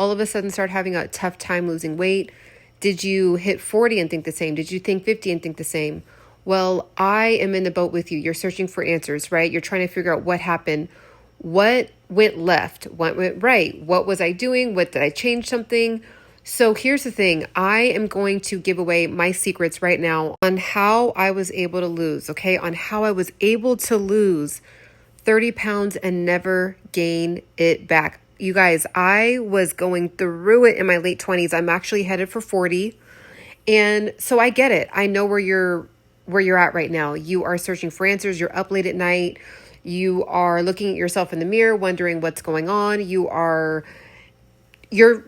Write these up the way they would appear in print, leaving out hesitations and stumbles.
all of a sudden start having a tough time losing weight? Did you hit 40 and think the same? Did you think 50 and think the same? Well, I am in the boat with you. You're searching for answers, right? You're trying to figure out what happened. What went left? What went right? What was I doing? What did I change something? So here's the thing. I am going to give away my secrets right now on how I was able to lose, okay? On how I was able to lose 30 pounds and never gain it back. You guys, I was going through it in my late 20s. I'm actually headed for 40. And so I get it. I know where you're at right now. You are searching for answers. You're up late at night. You are looking at yourself in the mirror, wondering what's going on. Your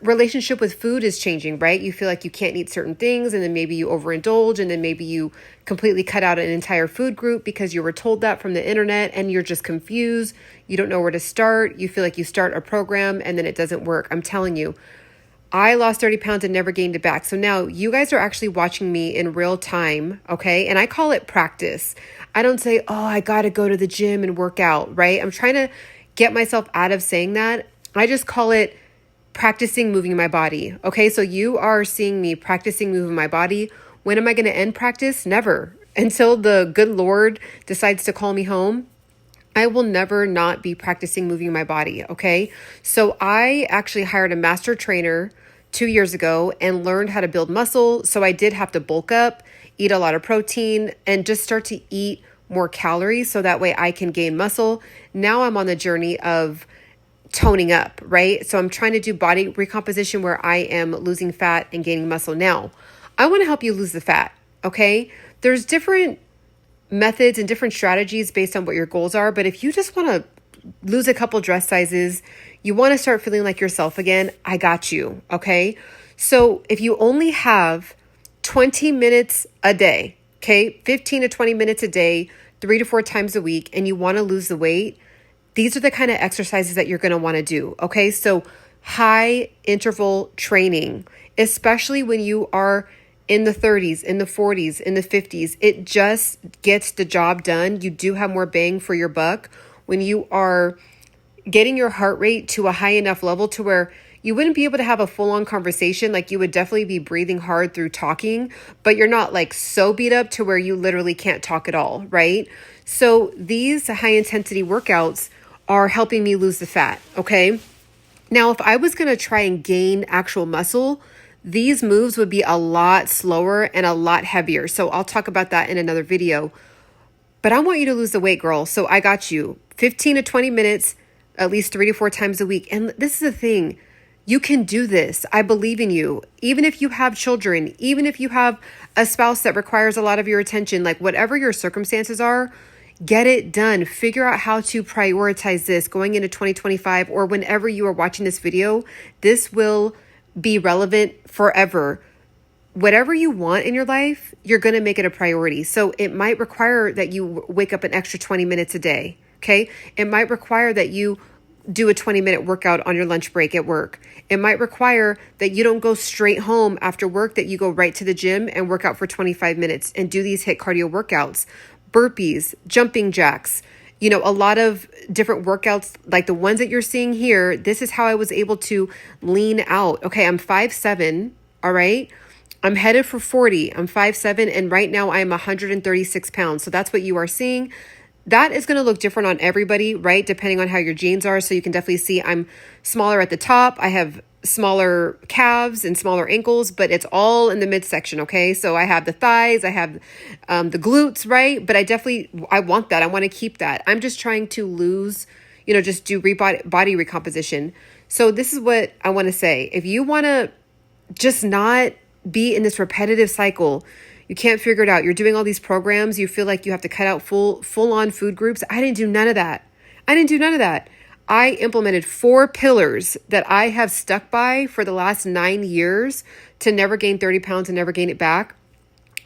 relationship with food is changing, right? You feel like you can't eat certain things, and then maybe you overindulge, and then maybe you completely cut out an entire food group because you were told that from the internet, and you're just confused. You don't know where to start. You feel like you start a program and then it doesn't work. I'm telling you, I lost 30 pounds and never gained it back. So now you guys are actually watching me in real time, okay? And I call it practice. I don't say, oh, I got to go to the gym and work out, right? I'm trying to get myself out of saying that. I just call it practicing moving my body, okay? So you are seeing me practicing moving my body. When am I going to end practice? Never. Until the good Lord decides to call me home, I will never not be practicing moving my body, okay? So I actually hired a master trainer 2 years ago and learned how to build muscle. So I did have to bulk up, eat a lot of protein, and just start to eat more calories so that way I can gain muscle. Now I'm on the journey of toning up, right? So I'm trying to do body recomposition where I am losing fat and gaining muscle. Now, I want to help you lose the fat, okay? There's different methods and different strategies based on what your goals are. But if you just want to lose a couple dress sizes, you want to start feeling like yourself again, I got you, okay? So if you only have 20 minutes a day, okay, 15 to 20 minutes a day, 3 to 4 times a week, and you want to lose the weight, these are the kind of exercises that you're going to want to do, okay? So high interval training, especially when you are in the 30s, in the 40s, in the 50s, it just gets the job done. You do have more bang for your buck when you are getting your heart rate to a high enough level to where you wouldn't be able to have a full-on conversation. Like you would definitely be breathing hard through talking, but you're not like so beat up to where you literally can't talk at all, right? So these high intensity workouts are helping me lose the fat, okay? Now, if I was going to try and gain actual muscle, these moves would be a lot slower and a lot heavier. So I'll talk about that in another video. But I want you to lose the weight, girl. So I got you 15 to 20 minutes, at least 3 to 4 times a week. And this is the thing. You can do this. I believe in you. Even if you have children, even if you have a spouse that requires a lot of your attention, like whatever your circumstances are, get it done. Figure out how to prioritize this going into 2025 or whenever you are watching this video. This will be relevant forever. Whatever you want in your life, you're going to make it a priority. So it might require that you wake up an extra 20 minutes a day, okay? It might require that you do a 20-minute workout on your lunch break at work. It might require that you don't go straight home after work, that you go right to the gym and work out for 25 minutes and do these HIIT cardio workouts. Burpees, jumping jacks, a lot of different workouts like the ones that you're seeing here. This is how I was able to lean out. Okay, I'm 5'7", all right? I'm headed for 40. I'm 5'7", and right now I'm 136 pounds. So that's what you are seeing. That is going to look different on everybody, right? Depending on how your genes are. So you can definitely see I'm smaller at the top. I have smaller calves and smaller ankles, but it's all in the midsection, okay? So I have the thighs, I have the glutes, right? But I want that. I want to keep that. I'm just trying to lose, just do body recomposition. So this is what I want to say. If you want to just not be in this repetitive cycle, you can't figure it out. You're doing all these programs. You feel like you have to cut out full-on food groups. I didn't do none of that. I implemented 4 pillars that I have stuck by for the last 9 years to never gain 30 pounds and never gain it back.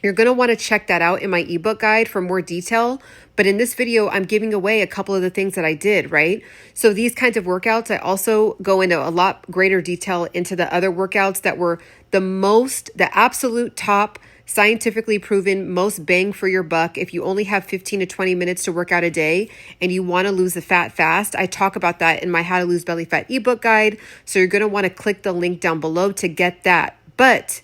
You're going to want to check that out in my ebook guide for more detail. But in this video, I'm giving away a couple of the things that I did, right? So these kinds of workouts, I also go into a lot greater detail into the other workouts that were the absolute top scientifically proven most bang for your buck if you only have 15 to 20 minutes to work out a day and you want to lose the fat fast. I talk about that in my How to Lose Belly Fat ebook guide. So you're going to want to click the link down below to get that. But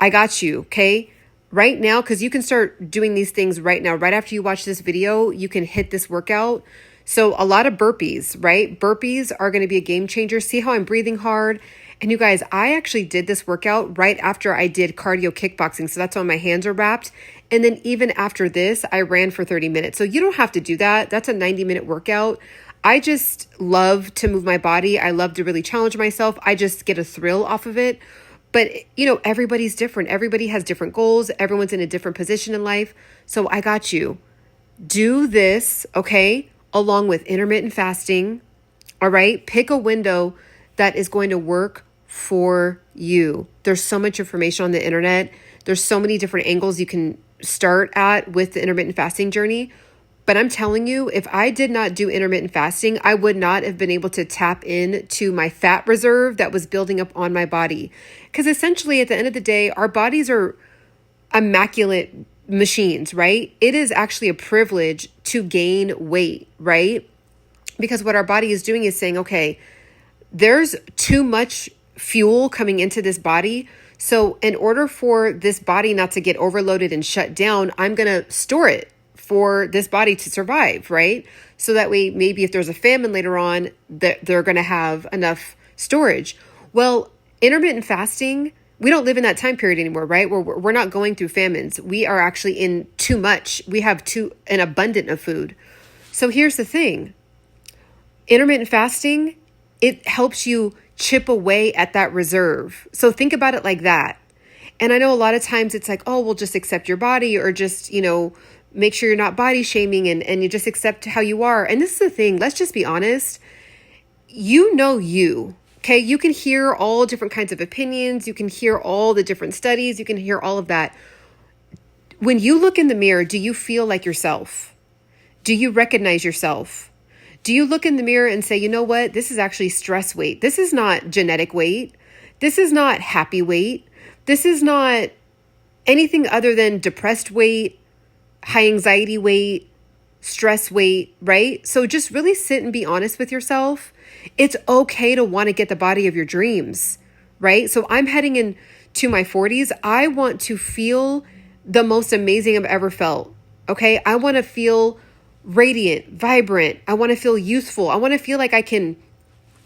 I got you, okay? Right now, because you can start doing these things right now. Right after you watch this video, you can hit this workout. So a lot of burpees, right? Burpees are going to be a game changer. See how I'm breathing hard? And you guys, I actually did this workout right after I did cardio kickboxing. So that's why my hands are wrapped. And then even after this, I ran for 30 minutes. So you don't have to do that. That's a 90-minute workout. I just love to move my body. I love to really challenge myself. I just get a thrill off of it. But, you know, everybody's different. Everybody has different goals. Everyone's in a different position in life. So I got you. Do this, okay, along with intermittent fasting. All right. Pick a window that is going to work for you. There's so much information on the internet. There's so many different angles you can start at with the intermittent fasting journey. But I'm telling you, if I did not do intermittent fasting, I would not have been able to tap into my fat reserve that was building up on my body. Because essentially, at the end of the day, our bodies are immaculate machines, right? It is actually a privilege to gain weight, right? Because what our body is doing is saying, okay, there's too much fuel coming into this body. So in order for this body not to get overloaded and shut down, I'm going to store it for this body to survive, right? So that way, maybe if there's a famine later on, that they're going to have enough storage. Well, intermittent fasting, we don't live in that time period anymore, right? We're not going through famines. We are actually in too much. We have an abundant of food. So here's the thing. Intermittent fasting, it helps you chip away at that reserve. So think about it like that. And I know a lot of times it's like, oh, well, just accept your body, or just, make sure you're not body shaming and you just accept how you are. And this is the thing. Let's just be honest. You know you. Okay, you can hear all different kinds of opinions. You can hear all the different studies. You can hear all of that. When you look in the mirror, do you feel like yourself? Do you recognize yourself? Do you look in the mirror and say, you know what? This is actually stress weight. This is not genetic weight. This is not happy weight. This is not anything other than depressed weight, high anxiety weight, stress weight, right? So just really sit and be honest with yourself. It's okay to want to get the body of your dreams, right? So I'm heading into my 40s. I want to feel the most amazing I've ever felt, okay? I want to feel radiant, vibrant. I want to feel youthful. I want to feel like I can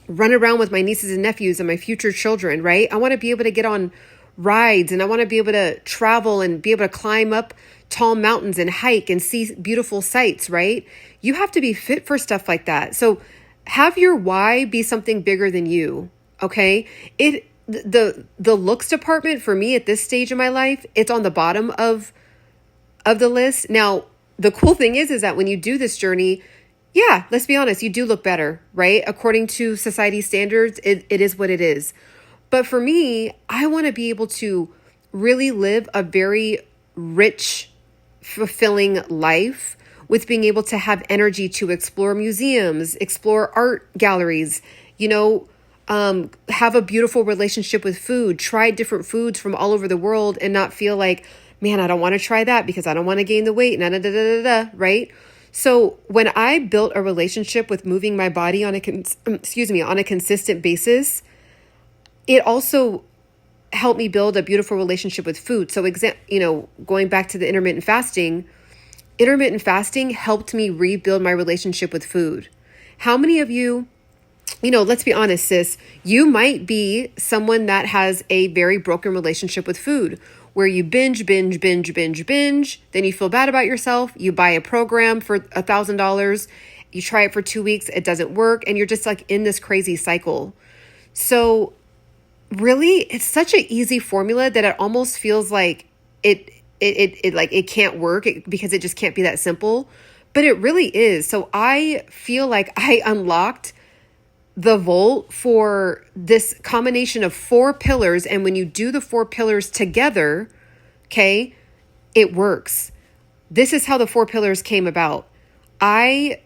run around with my nieces and nephews and my future children, right? I want to be able to get on rides, and I want to be able to travel and be able to climb up tall mountains and hike and see beautiful sights, right? You have to be fit for stuff like that. So have your why be something bigger than you, okay? The looks department for me at this stage of my life, it's on the bottom of the list. Now, the cool thing is that when you do this journey, yeah, let's be honest, you do look better, right? According to society standards, it is what it is. But for me, I want to be able to really live a very rich, fulfilling life with being able to have energy to explore museums, explore art galleries, have a beautiful relationship with food, try different foods from all over the world and not feel like, man, I don't want to try that because I don't want to gain the weight, right? So when I built a relationship with moving my body on a consistent basis, it also helped me build a beautiful relationship with food. So, going back to the intermittent fasting helped me rebuild my relationship with food. How many of you, let's be honest, sis, you might be someone that has a very broken relationship with food, where you binge, then you feel bad about yourself, you buy a program for $1,000, you try it for 2 weeks, it doesn't work, and you're just like in this crazy cycle. So really, it's such an easy formula that it almost feels like it can't work because it just can't be that simple, but it really is. So I feel like I unlocked the vault for this combination of 4 pillars. And when you do the 4 pillars together, okay, it works. This is how the 4 pillars came about. I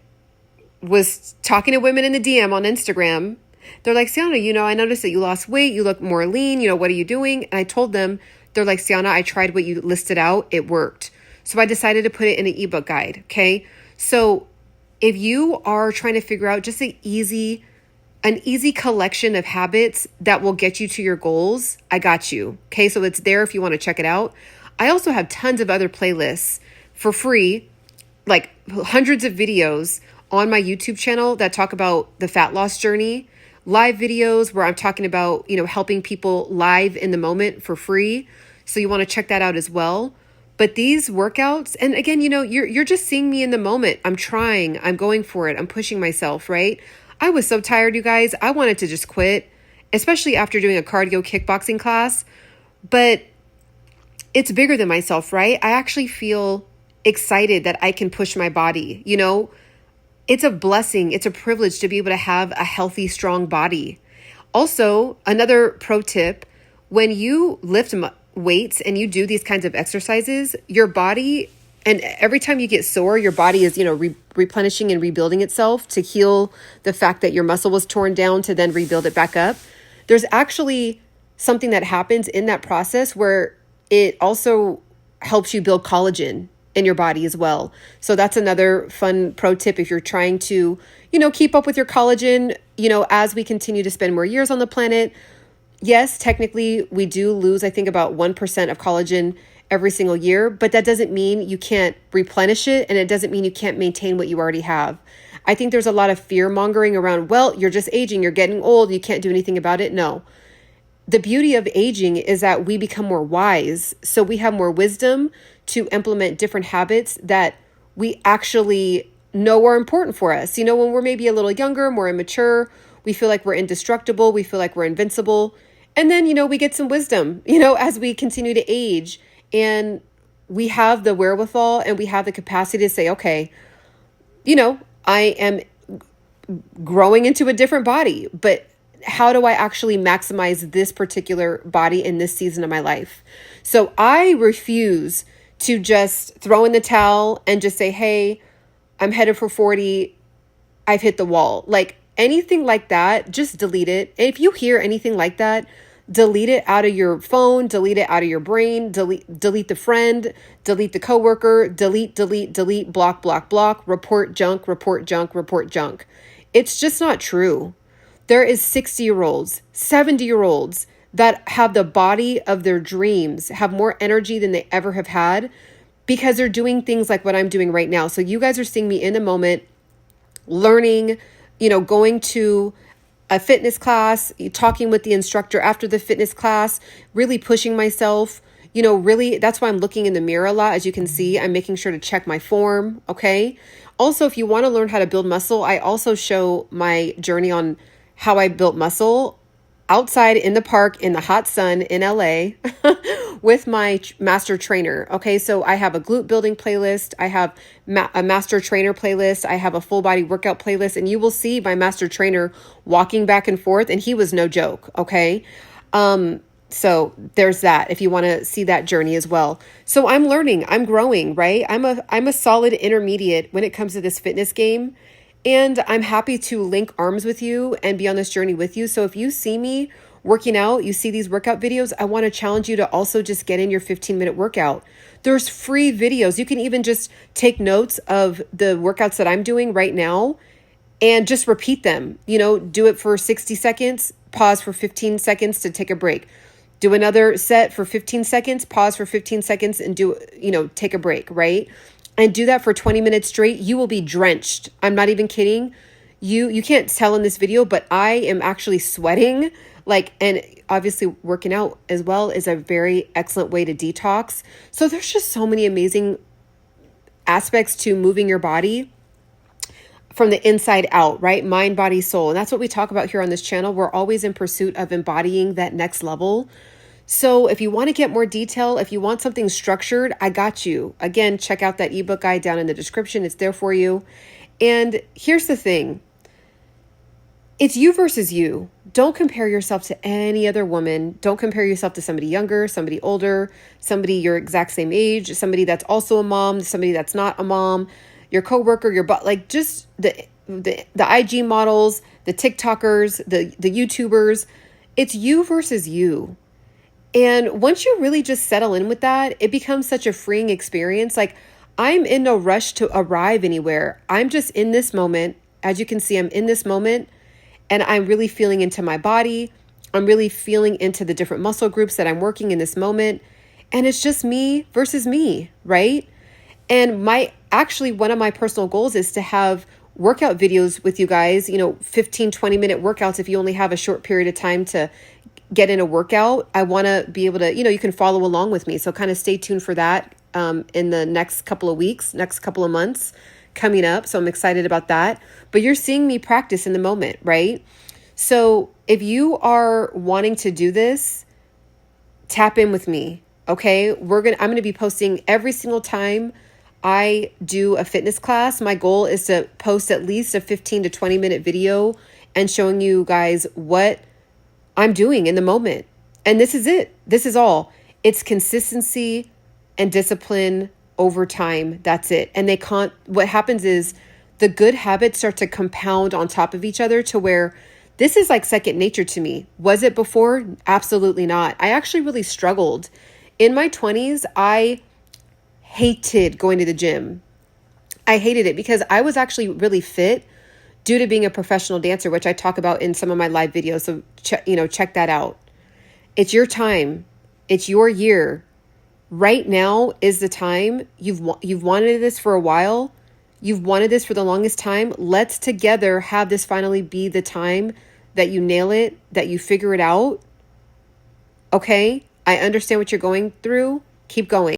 was talking to women in the DM on Instagram. They're like, Ciana, I noticed that you lost weight. You look more lean. What are you doing? And I told them, They're like, Ciana, I tried what you listed out. It worked. So I decided to put it in an ebook guide. Okay. So if you are trying to figure out just an easy collection of habits that will get you to your goals, I got you. Okay. So it's there if you want to check it out. I also have tons of other playlists for free, like hundreds of videos on my YouTube channel that talk about the fat loss journey, live videos where I'm talking about, helping people live in the moment for free. So you want to check that out as well. But these workouts, and again, you're just seeing me in the moment. I'm trying, I'm going for it. I'm pushing myself, right? I was so tired, you guys. I wanted to just quit, especially after doing a cardio kickboxing class. But it's bigger than myself, right? I actually feel excited that I can push my body. It's a blessing. It's a privilege to be able to have a healthy, strong body. Also, another pro tip, when you lift weights and you do these kinds of exercises, your body, and every time you get sore, your body is, replenishing and rebuilding itself to heal the fact that your muscle was torn down to then rebuild it back up. There's actually something that happens in that process where it also helps you build collagen in your body as well. So that's another fun pro tip if you're trying to, keep up with your collagen, as we continue to spend more years on the planet. Yes, technically we do lose, I think, about 1% of collagen every single year, but that doesn't mean you can't replenish it, and it doesn't mean you can't maintain what you already have. I think there's a lot of fear mongering around, well, you're just aging, you're getting old, you can't do anything about it. No. The beauty of aging is that we become more wise. So we have more wisdom to implement different habits that we actually know are important for us. When we're maybe a little younger, more immature, we feel like we're indestructible, we feel like we're invincible. And then, we get some wisdom, as we continue to age, and we have the wherewithal and we have the capacity to say, okay, I am growing into a different body, but how do I actually maximize this particular body in this season of my life? So I refuse to just throw in the towel and just say, hey, I'm headed for 40. I've hit the wall. Like anything like that, just delete it. And if you hear anything like that, delete it out of your phone, delete it out of your brain, delete the friend, delete the coworker, delete, block, report junk. It's just not true. There is 60-year-olds, 70-year-olds that have the body of their dreams, have more energy than they ever have had because they're doing things like what I'm doing right now. So you guys are seeing me in the moment, learning, going to a fitness class, talking with the instructor after the fitness class, really pushing myself, really, that's why I'm looking in the mirror a lot. As you can see, I'm making sure to check my form. Okay. Also, if you want to learn how to build muscle, I also show my journey on how I built muscle outside in the park in the hot sun in LA with my master trainer. Okay. So I have a glute building playlist. I have a master trainer playlist. I have a full body workout playlist, and you will see my master trainer walking back and forth, and he was no joke. Okay. So there's that if you want to see that journey as well. So I'm learning, I'm growing, right? I'm a solid intermediate when it comes to this fitness game. And I'm happy to link arms with you and be on this journey with you. So if you see me working out, you see these workout videos, I want to challenge you to also just get in your 15-minute workout. There's free videos. You can even just take notes of the workouts that I'm doing right now and just repeat them. Do it for 60 seconds, pause for 15 seconds to take a break. Do another set for 15 seconds, pause for 15 seconds and take a break, right? And do that for 20 minutes straight. You will be drenched. I'm not even kidding. You can't tell in this video, but I am actually sweating. And obviously working out as well is a very excellent way to detox. So there's just so many amazing aspects to moving your body from the inside out, right? Mind, body, soul. And that's what we talk about here on this channel. We're always in pursuit of embodying that next level. So if you want to get more detail, if you want something structured, I got you. Again, check out that ebook guide down in the description. It's there for you. And here's the thing. It's you versus you. Don't compare yourself to any other woman. Don't compare yourself to somebody younger, somebody older, somebody your exact same age, somebody that's also a mom, somebody that's not a mom, your coworker, just the IG models, the TikTokers, the YouTubers. It's you versus you. And once you really just settle in with that, it becomes such a freeing experience. Like, I'm in no rush to arrive anywhere. I'm just in this moment. As you can see, I'm in this moment and I'm really feeling into my body. I'm really feeling into the different muscle groups that I'm working in this moment. And it's just me versus me, right? And one of my personal goals is to have workout videos with you guys, 15, 20-minute workouts. If you only have a short period of time to get in a workout, I want to be able to, you can follow along with me. So kind of stay tuned for that in the next couple of weeks, next couple of months coming up. So I'm excited about that. But you're seeing me practice in the moment, right? So if you are wanting to do this, tap in with me. Okay. I'm going to be posting every single time I do a fitness class. My goal is to post at least a 15 to 20-minute video and showing you guys what I'm doing in the moment. And this is it. This is all. It's consistency and discipline over time. That's it. And what happens is the good habits start to compound on top of each other to where this is like second nature to me. Was it before? Absolutely not. I actually really struggled. In my 20s, I hated going to the gym. I hated it because I was actually really fit due to being a professional dancer, which I talk about in some of my live videos. So, check that out. It's your time. It's your year. Right now is the time. You've wanted this for a while. You've wanted this for the longest time. Let's together have this finally be the time that you nail it, that you figure it out. Okay? I understand what you're going through. Keep going.